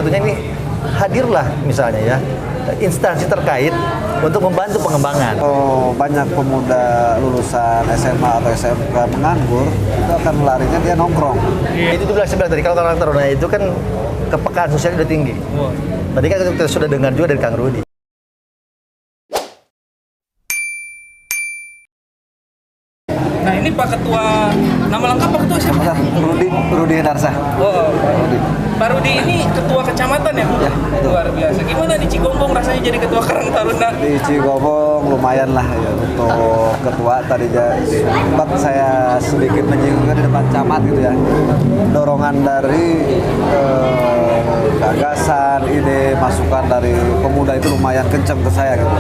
sebetulnya ini hadirlah misalnya ya instansi terkait untuk membantu pengembangan. Oh, banyak pemuda lulusan SMA atau SMK menganggur, itu akan larinya dia nongkrong. Itu dibilang sebelah tadi, kalau Karang Taruna itu kan kepekaan sosial udah tinggi. Tadi kan kita sudah dengar juga dari Kang Rudi. Nah ini Pak Ketua, nama lengkap Pak Ketua siapa? Rudi Hendarsa. Oh, Pak Rudi ini Ketua Kecamatan ya? Ya, luar biasa. Gimana di Cigombong rasanya jadi Ketua Karang Taruna? Di Cigombong lumayan lah ya untuk ketua. Tadi sempat saya sedikit menyinggung di depan camat gitu ya. Dorongan dari gagasan, ide, masukan dari pemuda itu lumayan kenceng ke saya gitu.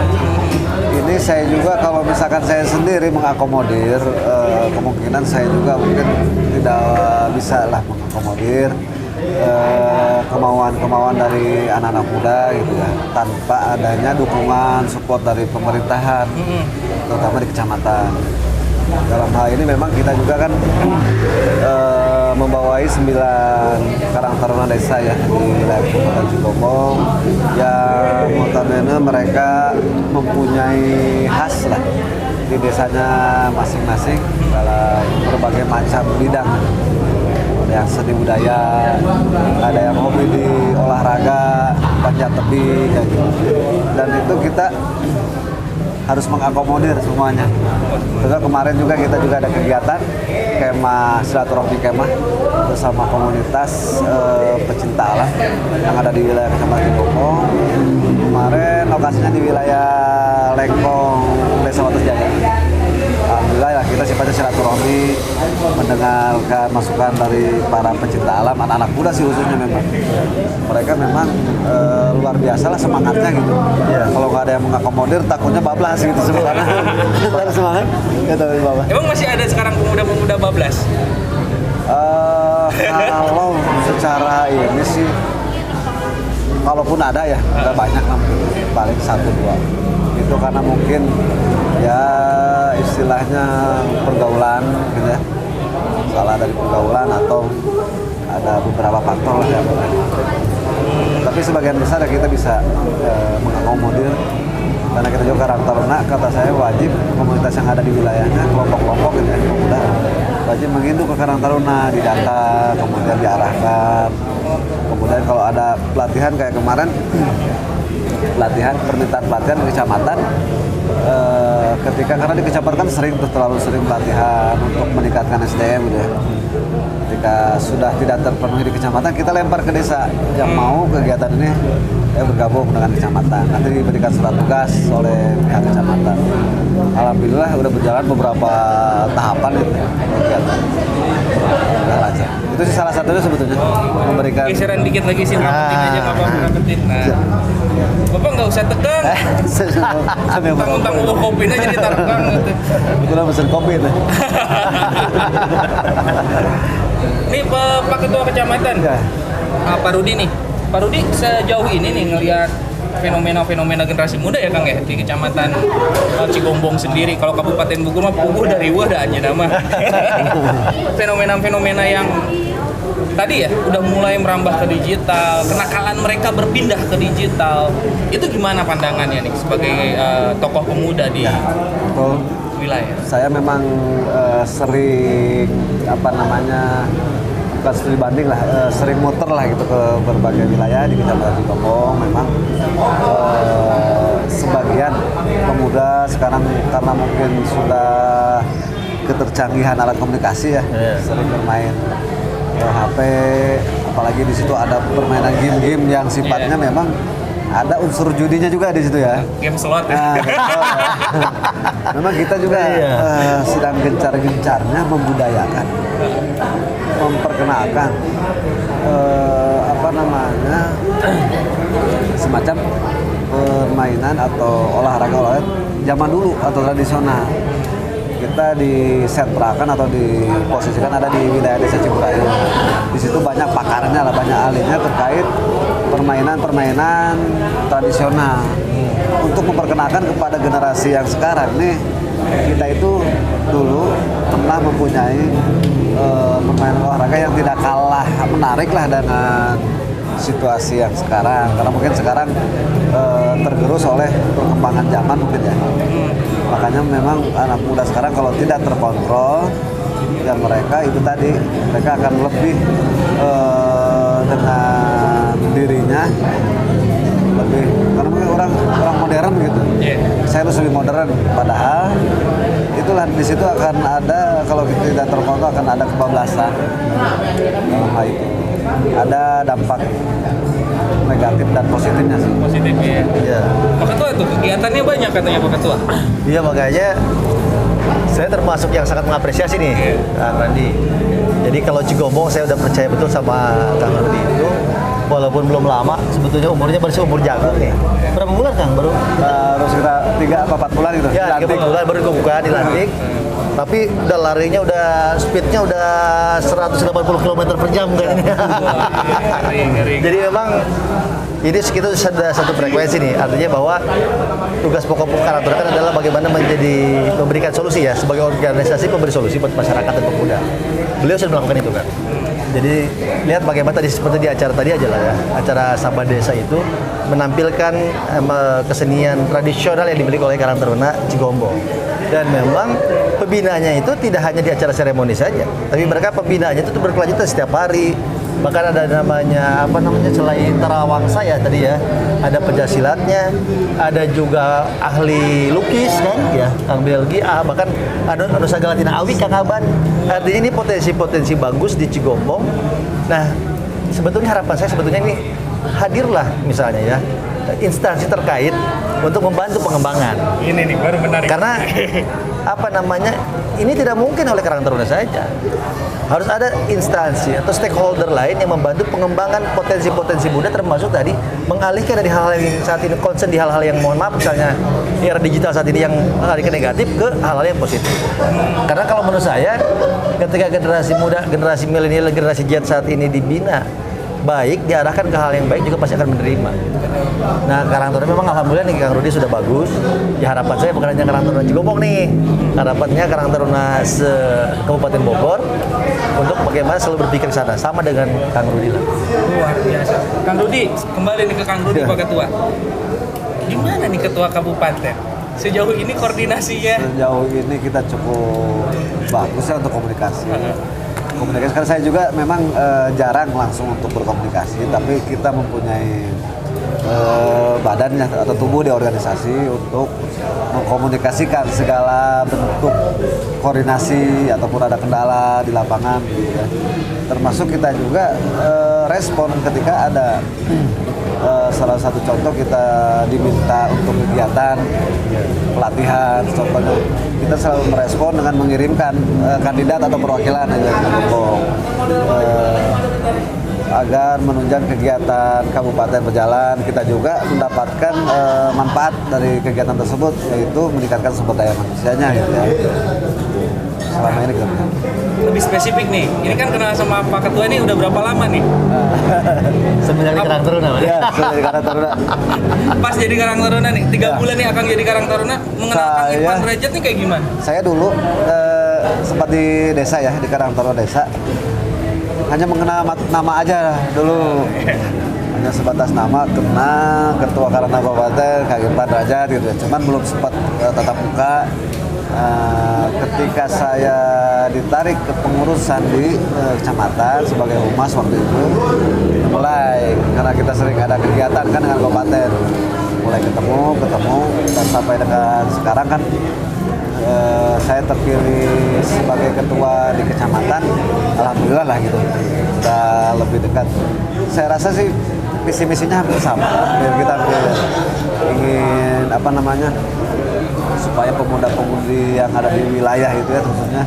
Ini saya juga kalau misalkan saya sendiri mengakomodir, kemungkinan saya juga mungkin tidak bisa lah mengakomodir kemauan-kemauan dari anak-anak muda gitu ya, tanpa adanya dukungan support dari pemerintahan, terutama di kecamatan. Dalam hal ini memang kita juga kan membawai 9 Karang Taruna desa ya di wilayah Kabupaten Cigombong yang notabene mereka mempunyai khas lah di desanya masing-masing dalam berbagai macam bidang. Ada yang seni budaya, ada yang hobi di olahraga, panjat tebing kayak gitu. Dan itu kita harus mengakomodir semuanya. Terus kemarin juga kita juga ada kegiatan kemah silaturahmi kemah bersama komunitas pecinta alam yang ada di wilayah Kecamatan Cigombong. Kemarin lokasinya di wilayah Lengkong, Desa Wates Jaya. Alhamdulillah ya, kita sifatnya silaturahmi, mendengarkan masukan dari para pecinta alam, anak-anak muda sih khususnya memang. Mereka memang luar biasa lah semangatnya gitu. Ya. Kalau nggak ada yang mengakomodir, takutnya bablas gitu sebenarnya. Harus semangat. Gitu, Bapak. Emang masih ada sekarang pemuda-pemuda bablas? Kalau secara ini sih, kalaupun ada ya, nggak banyak lah, paling 1-2. Itu karena mungkin ya istilahnya pergaulan gitu ya, salah dari pergaulan atau ada beberapa faktor lah ya. Tapi sebagian besar ya kita bisa mengakomodir, karena kita juga Karang Taruna, kata saya wajib komunitas yang ada di wilayahnya, kelompok-kelompok gitu ya, pemuda wajib menginduk ke Karang Taruna, didata, kemudian diarahkan. Kemudian kalau ada pelatihan kayak kemarin, permintaan pelatihan di kecamatan, ketika karena di kecamatan terlalu sering pelatihan untuk meningkatkan SDM gitu ya. Ketika sudah tidak terpenuhi di kecamatan, kita lempar ke desa yang mau kegiatan ini bergabung dengan kecamatan. Nanti diberikan surat tugas oleh pihak kecamatan. Alhamdulillah udah berjalan beberapa tahapan itu kegiatan. Udah lancar. Itu sih salah satunya sebetulnya memberikan. Geseran dikit lagi sih, rapetin aja Bapak, rapetin. Nah, Bapak nggak usah tegang. Tentang uang kopi aja ditaruhkan gitu. Itulah pesen kopi nih. Ini Pak Ketua Kecamatan, Ya. Pak Rudi nih. Pak Rudi sejauh ini nih ngelihat fenomena generasi muda ya Kang ya di Kecamatan Cigombong sendiri. Kalau Kabupaten Bogor mah puguh dari wah dah aja nama. Fenomena-fenomena yang tadi ya udah mulai merambah ke digital, kenakalan mereka berpindah ke digital. Itu gimana pandangannya nih sebagai tokoh pemuda di wilayah? Saya memang sering bukan studi banding lah, sering muter lah gitu ke berbagai wilayah di Kecamatan Cigombong. Memang sebagian pemuda sekarang karena mungkin sudah ketercanggihan alat komunikasi ya, sering bermain HP, apalagi di situ ada permainan game-game yang sifatnya memang ada unsur judinya juga di situ ya. Game slot ya. Memang kita juga sedang gencar-gencarnya membudayakan, memperkenalkan semacam permainan atau olahraga zaman dulu atau tradisional. Kita disentrakan atau diposisikan ada di wilayah Desa Ciburayu. Di situ banyak pakarnya lah, banyak ahlinya terkait permainan-permainan tradisional. Untuk memperkenalkan kepada generasi yang sekarang nih, kita itu dulu pernah mempunyai permainan olahraga yang tidak kalah menarik lah dengan situasi yang sekarang, karena mungkin sekarang tergerus oleh perkembangan zaman mungkin ya. Makanya memang anak muda sekarang kalau tidak terkontrol, ya mereka itu tadi, mereka akan lebih dengan dirinya lebih, karena mungkin orang modern gitu. Saya harus lebih modern, padahal itulah di situ akan ada, kalau kita tidak terkontrol akan ada kebablasan. Nah, itu ada dampak negatif dan positifnya sih. Positifnya. Iya. Pak Ketua tuh kegiatannya banyak katanya Pak Ketua. Iya, makanya saya termasuk yang sangat mengapresiasi nih, Kang Randi. Jadi kalau Cigombong saya udah percaya betul sama Kang Randi itu, walaupun belum lama, sebetulnya umurnya baru seumur jagung nih. Berapa bulan Kang baru? Baru sekitar 3 atau 4 bulan gitu. Ya, 3 bulan baru kebuka dilantik. Tapi udah larinya udah speednya udah 180 km per jam kayaknya. Ngeri. Jadi memang ini kita sudah satu frekuensi nih, artinya bahwa tugas pokok Karang Taruna adalah bagaimana memberikan solusi ya, sebagai organisasi pemberi solusi buat masyarakat dan pemuda. Beliau sudah melakukan itu kan. Jadi lihat bagaimana tadi seperti di acara tadi aja lah ya, acara Sabah Desa itu menampilkan kesenian tradisional yang dimiliki oleh Karang Taruna Cigombong. Dan memang pembinaannya itu tidak hanya di acara seremoni saja, tapi mereka pembinaannya itu berkelanjutan setiap hari. Bahkan ada namanya selain tarawangsa ya tadi ya, ada pencaksilatnya, ada juga ahli lukis kan ya, Kang Belgi, bahkan ada Nusa Galatina Awi, Kang Aban. Artinya ini potensi-potensi bagus di Cigombong. Nah, sebetulnya harapan saya sebetulnya ini hadirlah misalnya ya instansi terkait untuk membantu pengembangan. Ini nih baru menarik. Karena ini tidak mungkin oleh Karang Taruna saja. Harus ada instansi atau stakeholder lain yang membantu pengembangan potensi-potensi muda, termasuk tadi mengalihkan dari hal-hal yang saat ini concern di hal-hal yang mohon maaf misalnya era digital saat ini yang mengalihkan negatif ke hal-hal yang positif. Karena kalau menurut saya ketika generasi muda, generasi milenial, generasi Z saat ini dibina baik, diarahkan ke hal yang baik, juga pasti akan menerima. Nah, Karang Taruna memang alhamdulillah nih Kang Rudi sudah bagus. Ya harapan saya bukan hanya Karang Taruna Cigombong nih, harapannya Karang Taruna Kabupaten Bogor untuk bagaimana selalu berpikir ke sana, sama dengan Kang Rudi lah. Luar biasa. Kang Rudi, kembali nih ke Kang Rudi Pak Ketua. Gimana nih Ketua Kabupaten? Sejauh ini koordinasinya? Sejauh ini kita cukup bagus ya untuk komunikasi. Komunikasi karena saya juga memang jarang langsung untuk berkomunikasi, tapi kita mempunyai badannya atau tubuh di organisasi untuk mengkomunikasikan segala bentuk koordinasi ataupun ada kendala di lapangan gitu ya. Termasuk kita juga respon ketika ada salah satu contoh kita diminta untuk kegiatan pelatihan, contohnya kita selalu merespon dengan mengirimkan kandidat atau perwakilan agar menunjang kegiatan kabupaten berjalan. Kita juga mendapatkan manfaat dari kegiatan tersebut, yaitu meningkatkan sumber daya manusianya gitu ya. Selama ini gitu. Lebih spesifik nih, ini kan kenal sama Pak Ketua ini udah berapa lama nih? Sebenarnya di Karang Taruna, Ya, sudah di Karang Taruna. Pas jadi Karang Taruna nih, 3 bulan nih akan jadi Karang Taruna, mengenal Kang Irfan Derajat nih kayak gimana? Saya dulu sempat di desa ya, di Karang Taruna desa. Hanya mengenal nama aja dulu. Hanya sebatas nama, kenal Ketua Karang Taruna Kabupaten, Kang Irfan Derajat gitu. Cuman belum sempat tatap muka. Ketika saya ditarik ke pengurusan di kecamatan sebagai humas waktu itu, mulai karena kita sering ada kegiatan kan dengan kabupaten, mulai ketemu dan sampai dengan sekarang kan saya terpilih sebagai ketua di kecamatan, alhamdulillah lah gitu, sudah lebih dekat. Saya rasa sih visi misinya hampir sama, kita ingin supaya pemuda-pemudi yang ada di wilayah itu ya, tentunya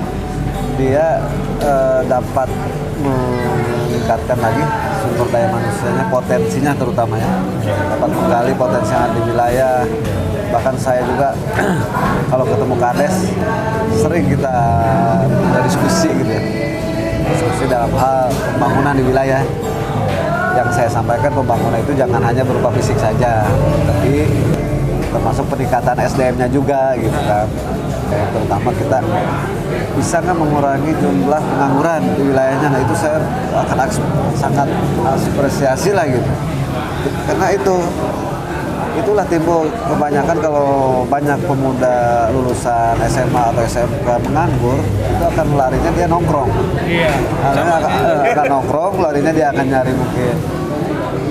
dia dapat meningkatkan lagi sumber daya manusianya, potensinya terutama ya, dapat menggali potensi yang ada di wilayah. Bahkan saya juga kalau ketemu Kades sering kita diskusi gitu ya, diskusi dalam hal pembangunan di wilayah. Yang saya sampaikan, pembangunan itu jangan hanya berupa fisik saja, tapi termasuk peningkatan SDM-nya juga gitu kan. SDM terutama kita bisa nggak mengurangi jumlah pengangguran di wilayahnya. Nah itu saya akan sangat apresiasi lah gitu. Karena itulah timbul kebanyakan kalau banyak pemuda lulusan SMA atau SMK menganggur, itu akan larinya dia nongkrong. Iya. Akan nongkrong, larinya dia akan nyari mungkin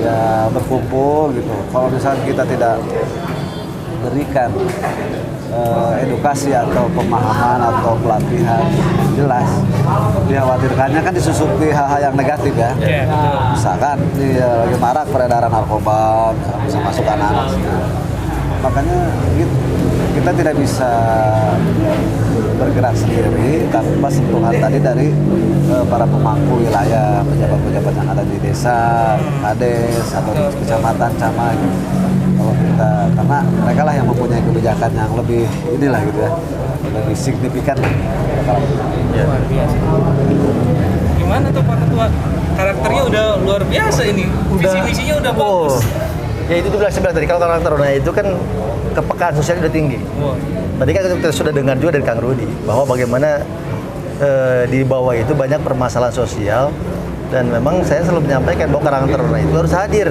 ya berkumpul gitu. Kalau misalnya kita tidak berikan edukasi atau pemahaman atau pelatihan jelas, dikhawatirkannya kan disusupi hal-hal yang negatif ya. Iya, betul. Misalkan lagi marak peredaran narkoba, bisa masuk anak-anak. Makanya gitu, kita tidak bisa bergerak sendiri tanpa sentuhan tadi dari para pemangku wilayah, pejabat-pejabat yang ada di desa, kades atau di kecamatan, camat. Kalau kita, karena mereka lah yang mempunyai kebijakan yang lebih inilah gitu ya, lebih signifikan. Ya. Luar biasa. Gimana tuh Pak Ketua? Karakternya udah luar biasa ini. Visi misinya udah bagus. Ya itu juga saya bilang tadi, kalau karakter Taruna itu kan kepekaan sosialnya udah tinggi. Tadi kan kita sudah dengar juga dari Kang Rudi bahwa bagaimana di bawah itu banyak permasalahan sosial, dan memang saya selalu menyampaikan bahwa karakter Taruna itu harus hadir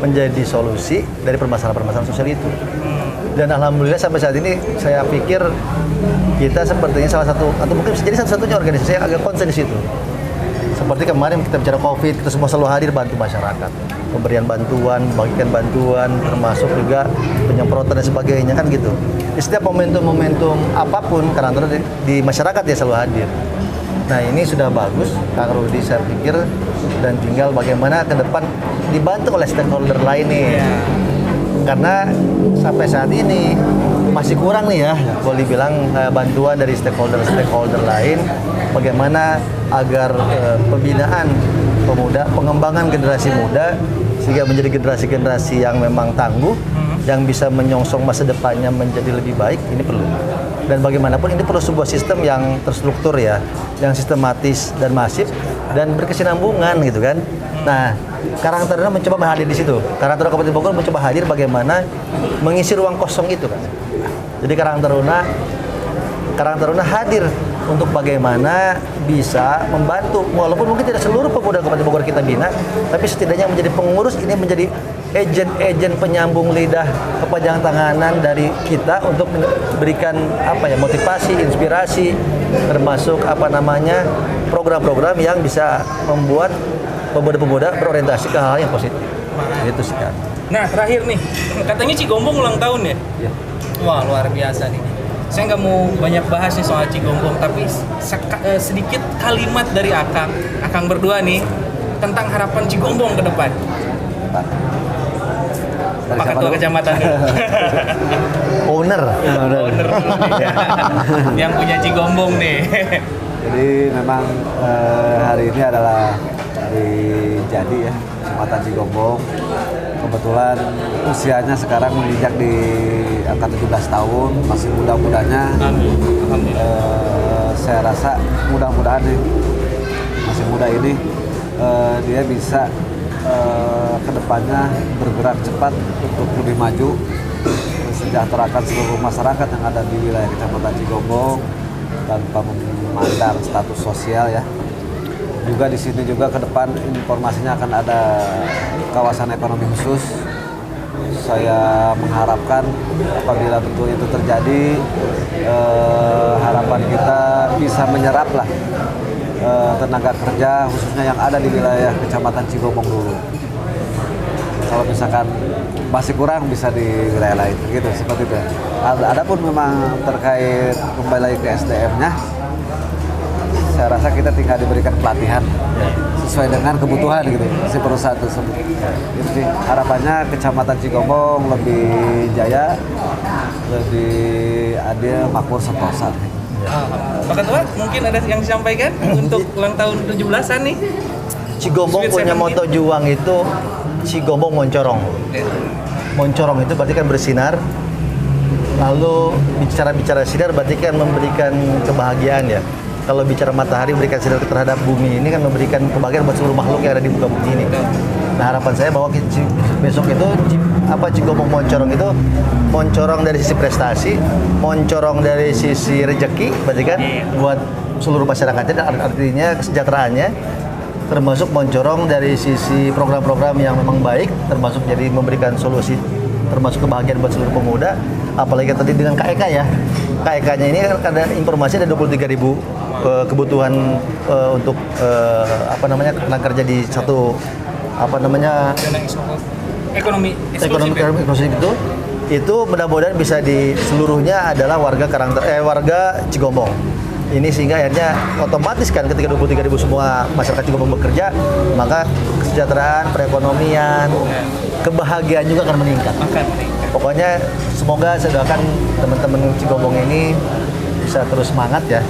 menjadi solusi dari permasalahan-permasalahan sosial itu. Dan alhamdulillah sampai saat ini saya pikir kita sepertinya salah satu atau mungkin bisa jadi satu-satunya organisasi yang agak konsen di situ. Seperti kemarin kita bicara COVID, kita semua selalu hadir bantu masyarakat, pemberian bantuan, bagikan bantuan, termasuk juga penyemprotan dan sebagainya kan gitu. Di setiap momentum-momentum apapun, karena di masyarakat dia selalu hadir. Nah ini sudah bagus, Kang Rudi saya pikir, dan tinggal bagaimana ke depan dibantu oleh stakeholder lain nih. Karena sampai saat ini masih kurang nih ya, kalau dibilang bantuan dari stakeholder lain, bagaimana agar pembinaan pemuda, pengembangan generasi muda sehingga menjadi generasi-generasi yang memang tangguh, yang bisa menyongsong masa depannya menjadi lebih baik, ini perlu. Dan bagaimanapun ini perlu sebuah sistem yang terstruktur ya, yang sistematis dan masif dan berkesinambungan gitu kan. Nah, Karang Taruna mencoba hadir di situ. Karang Taruna Kabupaten Bogor mencoba hadir bagaimana mengisi ruang kosong itu kan. Jadi Karang Taruna hadir untuk bagaimana bisa membantu, walaupun mungkin tidak seluruh pemuda Kabupaten Bogor kita bina, tapi setidaknya menjadi pengurus, ini menjadi agen penyambung lidah kepanjangan tanganan dari kita untuk memberikan motivasi, inspirasi, termasuk program-program yang bisa membuat pemuda-pemuda berorientasi ke hal yang positif. Itu sih kan. Nah terakhir nih, katanya Cigombong ulang tahun ya? Ya. Wah luar biasa nih. Saya nggak mau banyak bahas nih soal Cigombong, tapi sedikit kalimat dari Akang berdua nih tentang harapan Cigombong ke depan. Pak Ketua Kecamatan dulu. Owner Owner dulu nih, ya. Yang punya Cigombong nih. Jadi memang hari ini adalah hari jadi ya Kecamatan Cigombong. Kebetulan usianya sekarang menginjak di angka 17 tahun, masih muda-mudanya. Saya rasa mudah-mudahan nih masih muda ini dia bisa kedepannya bergerak cepat untuk lebih maju, mensejahterakan seluruh masyarakat yang ada di wilayah Kecamatan Cigombong tanpa memandang status sosial ya. Juga di sini juga ke depan informasinya akan ada kawasan ekonomi khusus. Saya mengharapkan apabila betul itu terjadi, harapan kita bisa menyerap lah tenaga kerja khususnya yang ada di wilayah Kecamatan Cigombong dulu. Kalau misalkan masih kurang bisa di wilayah lain, gitu seperti itu. Adapun memang terkait kembali lagi ke SDM-nya, saya rasa kita tinggal diberikan pelatihan sesuai dengan kebutuhan gitu si perusahaan tersebut. Jadi harapannya Kecamatan Cigombong lebih jaya, lebih adil, makmur, sentosa. Pak Ketua, mungkin ada yang disampaikan untuk ulang tahun 17-an nih? Cigombong punya moto juang itu Cigombong Moncorong. Moncorong itu berarti kan bersinar. Lalu bicara sinar berarti kan memberikan kebahagiaan ya. Kalau bicara matahari memberikan sinar terhadap bumi, ini kan memberikan kebahagiaan buat seluruh makhluk yang ada di muka bumi ini. Nah, harapan saya bahwa besok itu Cigombong Moncorong itu moncorong dari sisi prestasi, moncorong dari sisi rejeki, berarti kan buat seluruh masyarakatnya dan artinya kesejahteraannya, termasuk moncorong dari sisi program-program yang memang baik, termasuk jadi memberikan solusi, termasuk kebahagiaan buat seluruh pemuda. Apalagi tadi dengan KEK ya, KEK-nya ini kan ada informasi ada 23.000 kebutuhan untuk tenaga kerja di satu ekonomi eksklusif itu mudah-mudahan bisa di seluruhnya adalah warga warga Cigombong. Ini sehingga akhirnya otomatis kan ketika 23.000 semua masyarakat Cigombong bekerja, maka kesejahteraan, perekonomian, kebahagiaan juga akan meningkat. Pokoknya semoga saya doakan teman-teman Cigombong ini bisa terus semangat ya.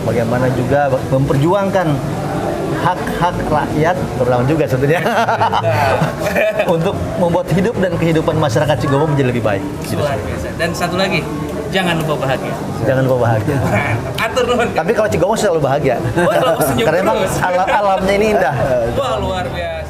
Bagaimana juga memperjuangkan hak-hak rakyat, terutama juga sebetulnya untuk membuat hidup dan kehidupan masyarakat Cigombong menjadi lebih baik. Luar biasa. Dan satu lagi, jangan lupa bahagia. Jangan lupa bahagia. Atur nuhun. Tapi kalau Cigombong selalu bahagia. Senyum Karena emang terus. alamnya ini indah. Wah, luar biasa.